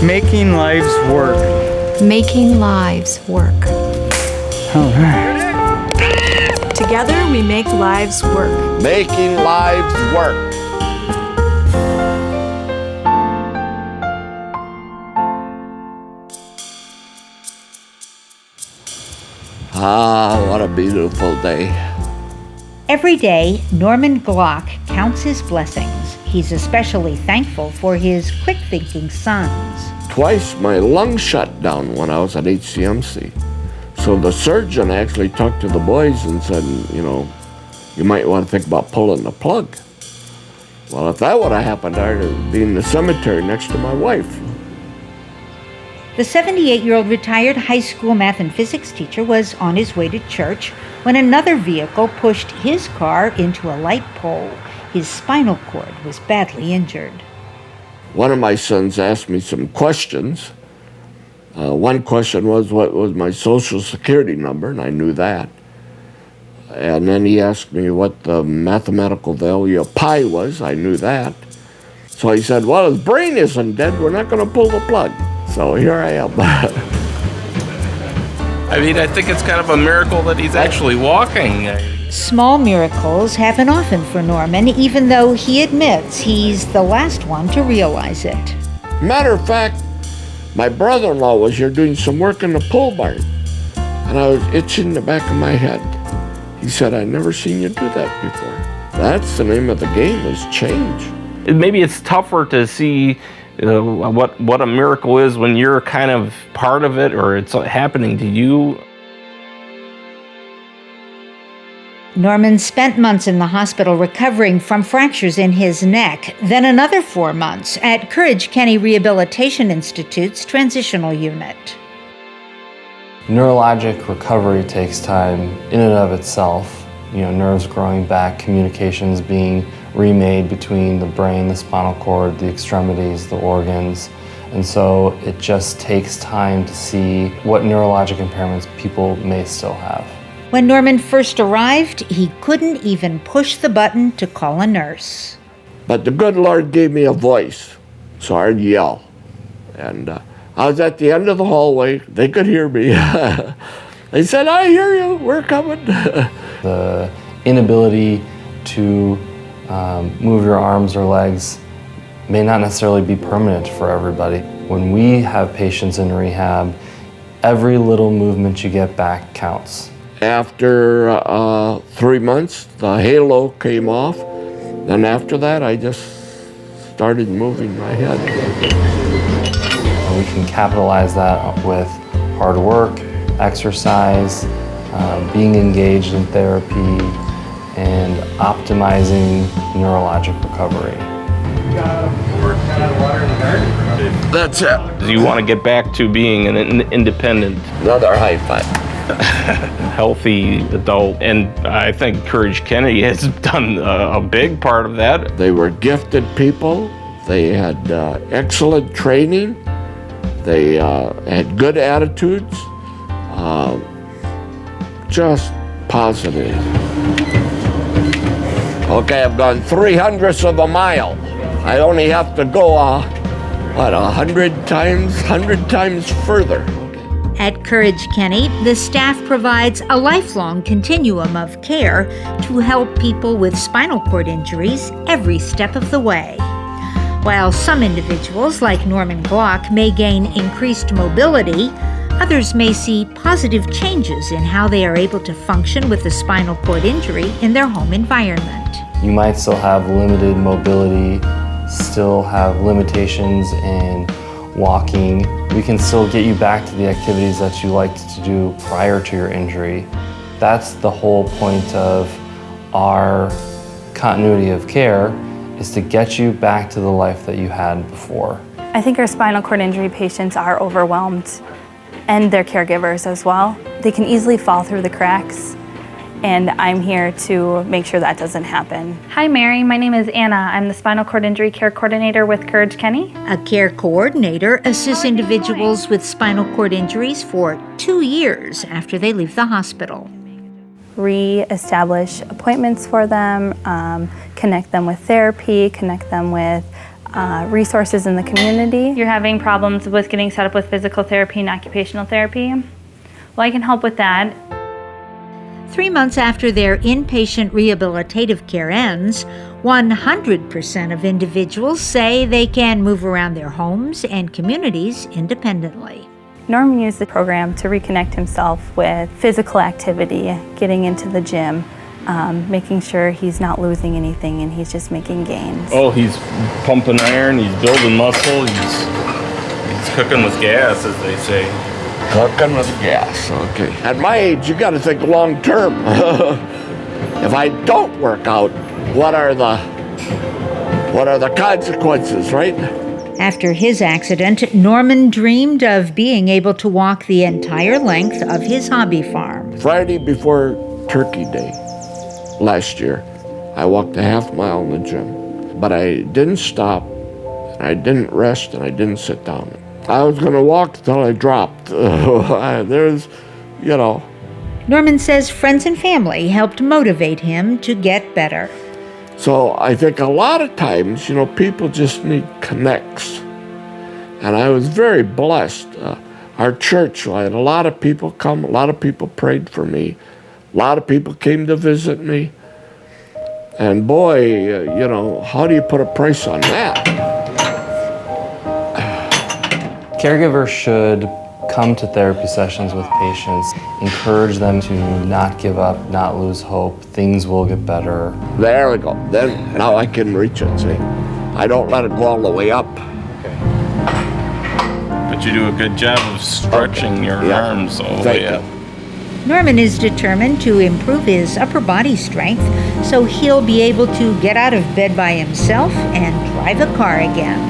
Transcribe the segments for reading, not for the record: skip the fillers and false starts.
Making lives work. Making lives work. All right. Together we make lives work. Making lives work. Ah, what a beautiful day. Every day, Norman Glock counts his blessings. He's especially thankful for his quick-thinking sons. Twice my lungs shut down when I was at HCMC. So the surgeon actually talked to the boys and said, you might want to think about pulling the plug. Well, if that would have happened, I'd be in the cemetery next to my wife. The 78-year-old retired high school math and physics teacher was on his way to church when another vehicle pushed his car into a light pole. His spinal cord was badly injured. One of my sons asked me some questions. One question was, what was my social security number? And I knew that. And then he asked me what the mathematical value of pi was. I knew that. So he said, well, his brain isn't dead. We're not going to pull the plug. So here I am. I think it's kind of a miracle that he's actually walking. Small miracles happen often for Norman, even though he admits he's the last one to realize it. Matter of fact, my brother-in-law was here doing some work in the pole barn, and I was itching the back of my head. He said, I've never seen you do that before. That's the name of the game, is change. Maybe it's tougher to see what a miracle is when you're kind of part of it or it's happening to you. Norman spent months in the hospital recovering from fractures in his neck, then another 4 months at Courage Kenny Rehabilitation Institute's transitional unit. Neurologic recovery takes time in and of itself. Nerves growing back, communications being remade between the brain, the spinal cord, the extremities, the organs. And so it just takes time to see what neurologic impairments people may still have. When Norman first arrived, he couldn't even push the button to call a nurse. But the good Lord gave me a voice, so I'd yell. And I was at the end of the hallway. They could hear me. They said, I hear you, we're coming. The inability to move your arms or legs may not necessarily be permanent for everybody. When we have patients in rehab, every little movement you get back counts. After 3 months, the halo came off. And after that, I just started moving my head. And we can capitalize that with hard work, exercise, being engaged in therapy, and optimizing neurologic recovery. That's it. You want to get back to being an independent, Another high five. healthy adult, and I think Courage Kenny has done a big part of that. They were gifted people. They had excellent training. They had good attitudes. Just positive. Okay, I've gone 3/100 of a mile. I only have to go, 100 times further. At Courage Kenny, the staff provides a lifelong continuum of care to help people with spinal cord injuries every step of the way. While some individuals, like Norman Glock, may gain increased mobility, others may see positive changes in how they are able to function with a spinal cord injury in their home environment. You might still have limited mobility, still have limitations in walking. We can still get you back to the activities that you liked to do prior to your injury. That's the whole point of our continuity of care, is to get you back to the life that you had before. I think our spinal cord injury patients are overwhelmed, and their caregivers as well. They can easily fall through the cracks, and I'm here to make sure that doesn't happen. Hi Mary, my name is Anna. I'm the Spinal Cord Injury Care Coordinator with Courage Kenny. A care coordinator assists individuals with spinal cord injuries for 2 years after they leave the hospital. Re-establish appointments for them, connect them with therapy, connect them with resources in the community. You're having problems with getting set up with physical therapy and occupational therapy? Well, I can help with that. 3 months after their inpatient rehabilitative care ends, 100% of individuals say they can move around their homes and communities independently. Norman used the program to reconnect himself with physical activity, getting into the gym, making sure he's not losing anything and he's just making gains. Oh, he's pumping iron, he's building muscle, he's cooking with gas, as they say. Cooking with gas, okay. At my age, you got to think long term. If I don't work out, what are the consequences, right? After his accident, Norman dreamed of being able to walk the entire length of his hobby farm. Friday before Turkey Day last year, I walked a half mile in the gym, but I didn't stop, and I didn't rest, and I didn't sit down. I was going to walk till I dropped. Norman says friends and family helped motivate him to get better. So I think a lot of times, people just need connects. And I was very blessed. Our church, I had a lot of people come, a lot of people prayed for me, a lot of people came to visit me. And boy, how do you put a price on that? Caregivers should come to therapy sessions with patients, encourage them to not give up, not lose hope. Things will get better. There we go. Then now I can reach it, see? I don't let it go all the way up. Okay. But you do a good job of stretching your arms all the way up. Norman is determined to improve his upper body strength so he'll be able to get out of bed by himself and drive a car again.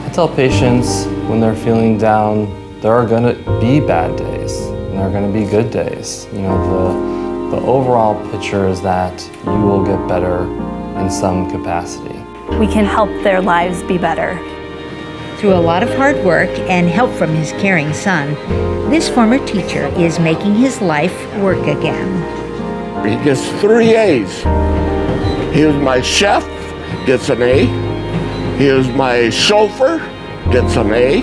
I tell patients when they're feeling down, there are going to be bad days and there are going to be good days. The overall picture is that you will get better in some capacity. We can help their lives be better. Through a lot of hard work and help from his caring son, this former teacher is making his life work again. He gets 3 A's. He was my chef, gets an A. He was my chauffeur, gets an A.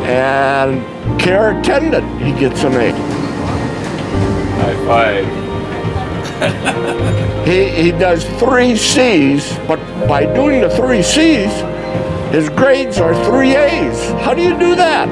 And care attendant, he gets an A. High five. He does 3 C's, but by doing the 3 C's, his grades are 3 A's. How do you do that?